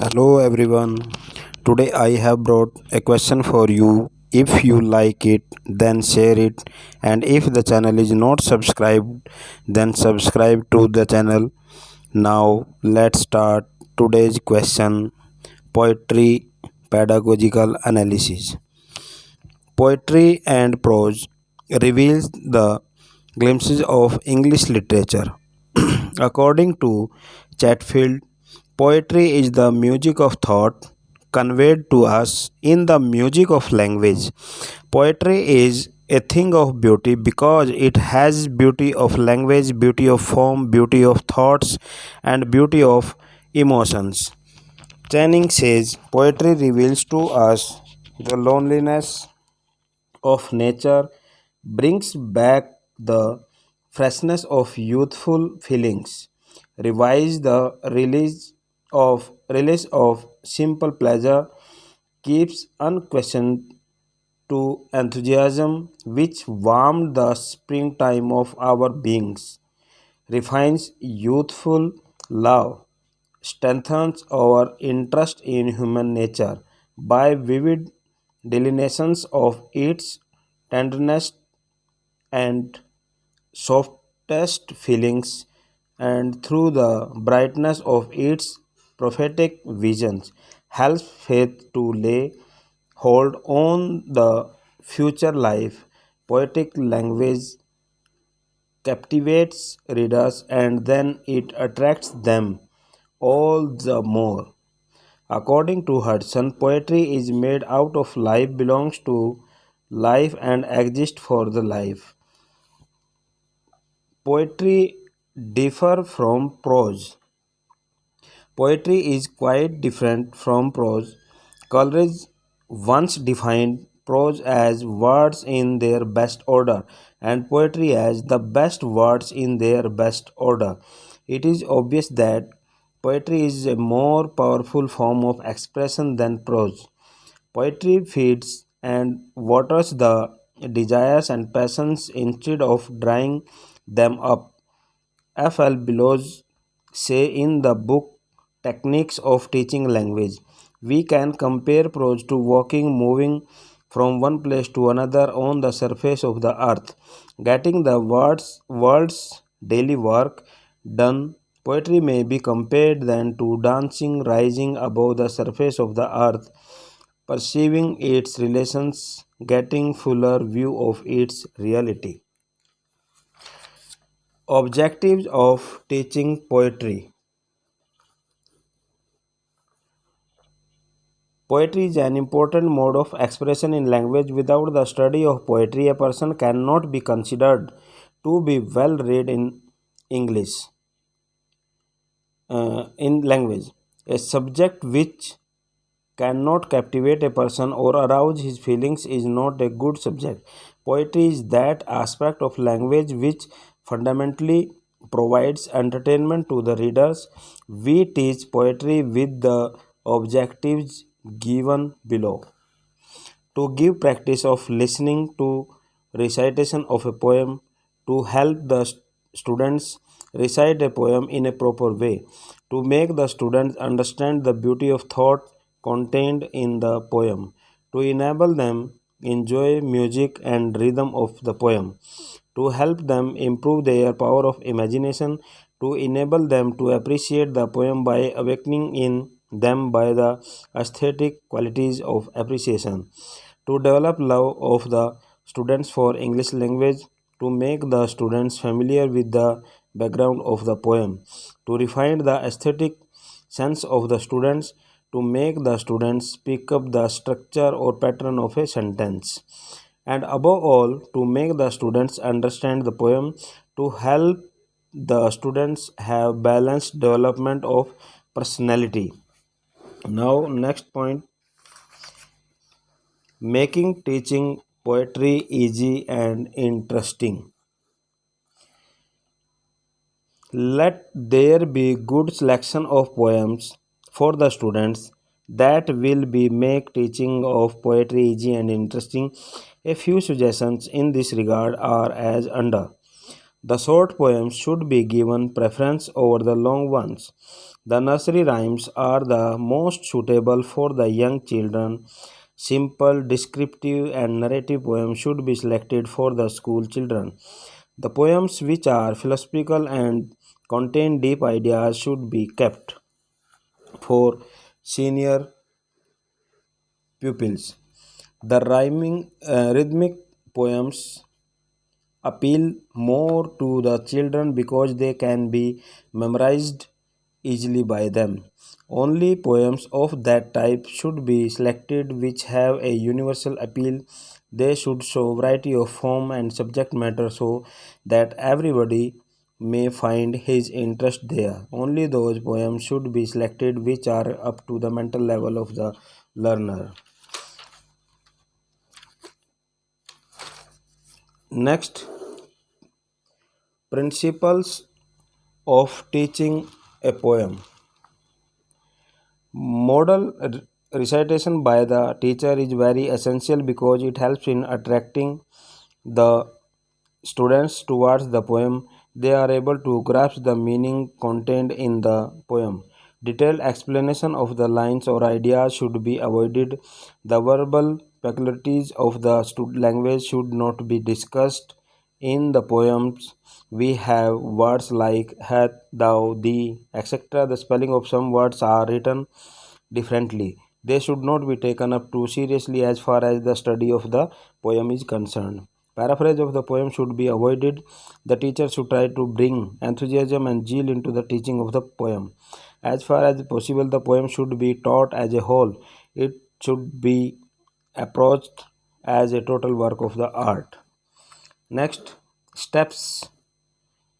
Hello everyone. Today I have brought a question for you. If you like it, then share it. And if the channel is not subscribed, then subscribe to the channel. Now let's start today's question. Poetry Pedagogical Analysis. Poetry and prose reveals the glimpses of English literature. According to Chatfield, poetry is the music of thought conveyed to us in the music of language. Poetry is a thing of beauty because it has beauty of language, beauty of form, beauty of thoughts, and beauty of emotions. Channing says poetry reveals to us the loneliness of nature, brings back the freshness of youthful feelings, revives the release of simple pleasure, keeps unquestioned to enthusiasm which warmed the springtime of our beings, refines youthful love, strengthens our interest in human nature by vivid delineations of its tenderness and softest feelings, and through the brightness of its prophetic visions, helps faith to lay hold on the future life. Poetic language captivates readers and then it attracts them all the more. According to Hudson, poetry is made out of life, belongs to life, and exists for the life. Poetry differ from prose. Poetry is quite different from prose. Coleridge once defined prose as words in their best order and poetry as the best words in their best order. It is obvious that poetry is a more powerful form of expression than prose. Poetry feeds and waters the desires and passions instead of drying them up. F.L. Bellows say in the book Techniques of Teaching Language, we can compare prose to walking, moving from one place to another on the surface of the earth, getting the world's daily work done. Poetry may be compared then to dancing, rising above the surface of the earth, perceiving its relations, getting fuller view of its reality. Objectives of teaching poetry. Poetry is an important mode of expression in language. Without the study of poetry, a person cannot be considered to be well read in English in language. A subject which cannot captivate a person or arouse his feelings is not a good subject. Poetry is that aspect of language which fundamentally provides entertainment to the readers. We teach poetry with the objectives given below. To give practice of listening to recitation of a poem, to help the students recite a poem in a proper way, to make the students understand the beauty of thought contained in the poem, to enable them enjoy music and rhythm of the poem, to help them improve their power of imagination, to enable them to appreciate the poem by awakening in them by the aesthetic qualities of appreciation, to develop love of the students for English language, to make the students familiar with the background of the poem, to refine the aesthetic sense of the students, to make the students pick up the structure or pattern of a sentence, and above all, to make the students understand the poem, to help the students have balanced development of personality. Now, next point, making teaching poetry easy and interesting. Let there be good selection of poems for the students that will be make teaching of poetry easy and interesting. A few suggestions in this regard are as under. The short poems should be given preference over the long ones. The nursery rhymes are the most suitable for the young children. Simple, descriptive, and narrative poems should be selected for the school children. The poems which are philosophical and contain deep ideas should be kept for senior pupils. The rhythmic poems appeal more to the children because they can be memorized easily by them. Only poems of that type should be selected which have a universal appeal. They should show variety of form and subject matter so that everybody may find his interest there. Only those poems should be selected which are up to the mental level of the learner. Next, principles of teaching a poem. Model recitation by the teacher is very essential because it helps in attracting the students towards the poem. They are able to grasp the meaning contained in the poem. Detailed explanation of the lines or ideas should be avoided. The verbal peculiarities of the language should not be discussed. In the poems, we have words like hath, thou, thee, etc. The spelling of some words are written differently. They should not be taken up too seriously as far as the study of the poem is concerned. Paraphrase of the poem should be avoided. The teacher should try to bring enthusiasm and zeal into the teaching of the poem. As far as possible, the poem should be taught as a whole. It should be approached as a total work of the art. Next, steps.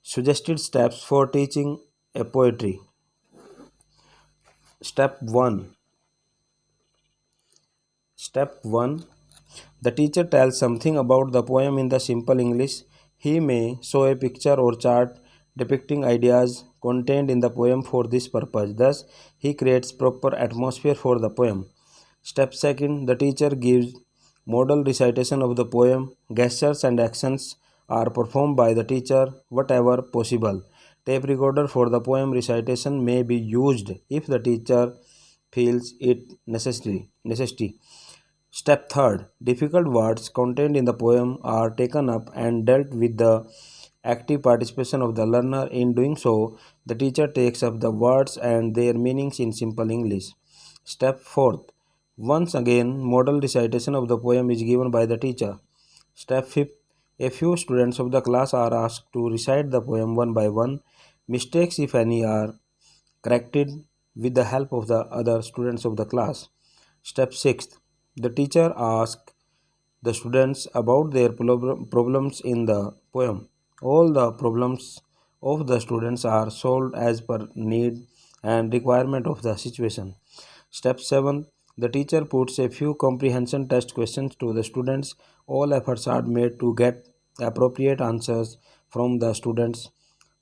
Suggested steps for teaching a poetry. Step 1. Step 1. The teacher tells something about the poem in the simple English. He may show a picture or chart depicting ideas contained in the poem for this purpose. Thus, he creates proper atmosphere for the poem. Step 2. The teacher gives model recitation of the poem. Gestures and actions are performed by the teacher whatever possible. Tape recorder for the poem recitation may be used if the teacher feels it necessity. Step 3. Difficult words contained in the poem are taken up and dealt with the active participation of the learner. In doing so, the teacher takes up the words and their meanings in simple English. Step 4. Once again, model recitation of the poem is given by the teacher. Step 5. A few students of the class are asked to recite the poem one by one. Mistakes, if any, are corrected with the help of the other students of the class. Step 6. The teacher asks the students about their problems in the poem. All the problems of the students are solved as per need and requirement of the situation. Step 7. The teacher puts a few comprehension test questions to the students. All efforts are made to get appropriate answers from the students.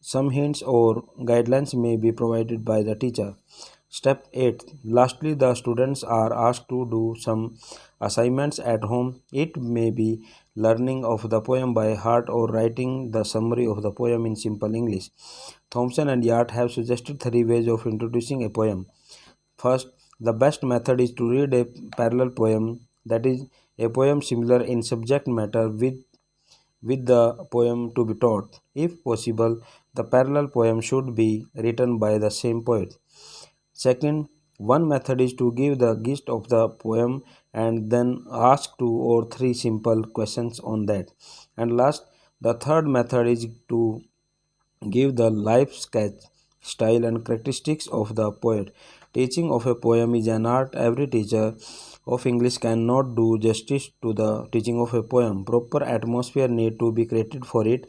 Some hints or guidelines may be provided by the teacher. Step 8. Lastly, the students are asked to do some assignments at home. It may be learning of the poem by heart or writing the summary of the poem in simple English. Thompson and Yart have suggested 3 ways of introducing a poem. First, the best method is to read a parallel poem, that is, a poem similar in subject matter with the poem to be taught. If possible, the parallel poem should be written by the same poet. Second, one method is to give the gist of the poem and then ask 2 or 3 simple questions on that. And last, the third method is to give the life sketch, style, and characteristics of the poet. Teaching of a poem is an art. Every teacher of English cannot do justice to the teaching of a poem. Proper atmosphere need to be created for it.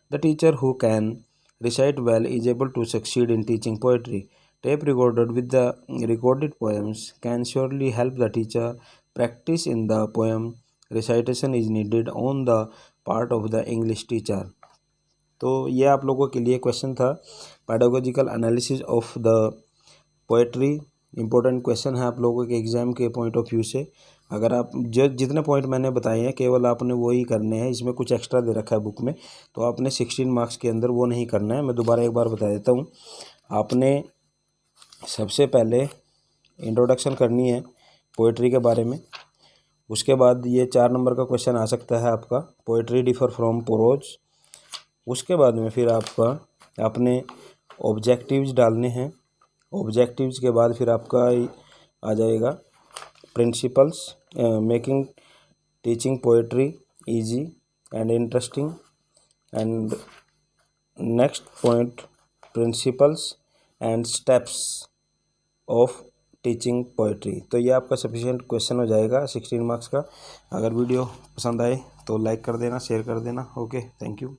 The teacher who can recite well is able to succeed in teaching poetry. Tape recorded with the recorded poems can surely help the teacher. Practice in the poem recitation is needed on the part of the English teacher. तो ये आप लोगों के लिए question था pedagogical analysis of the poetry. Important question है आप लोगों के एग्जाम के पॉइंट ऑफ व्यू से. अगर आप जितने पॉइंट मैंने बताए हैं केवल आपने वो ही करने हैं, इसमें कुछ एक्स्ट्रा दे रखा है बुक में, तो आपने 16 मार्क्स के अंदर वो नहीं करना है। मैं दोबारा एक बार बता देता हूँ। आपने सबसे पहले इंट्रोडक्शन करनी है पोइट्री के बारे में। उसके बाद ये 4 नंबर का क्वेश्चन आ सकता है आपका, पोइट्री डिफर फ्रॉम प्रोज। उसके बाद में फिर आपका अपने ऑब्जेक्टिव्स डालने हैं। ऑब्जेक्टिव्स के बाद फिर आपका आ जाएगा principles making teaching poetry easy and interesting, and next point principles and steps of teaching poetry. तो ये आपका सफिशिएंट क्वेश्चन हो जाएगा 16 मार्क्स का। अगर वीडियो पसंद आए तो लाइक कर देना, शेयर कर देना। Okay, thank you.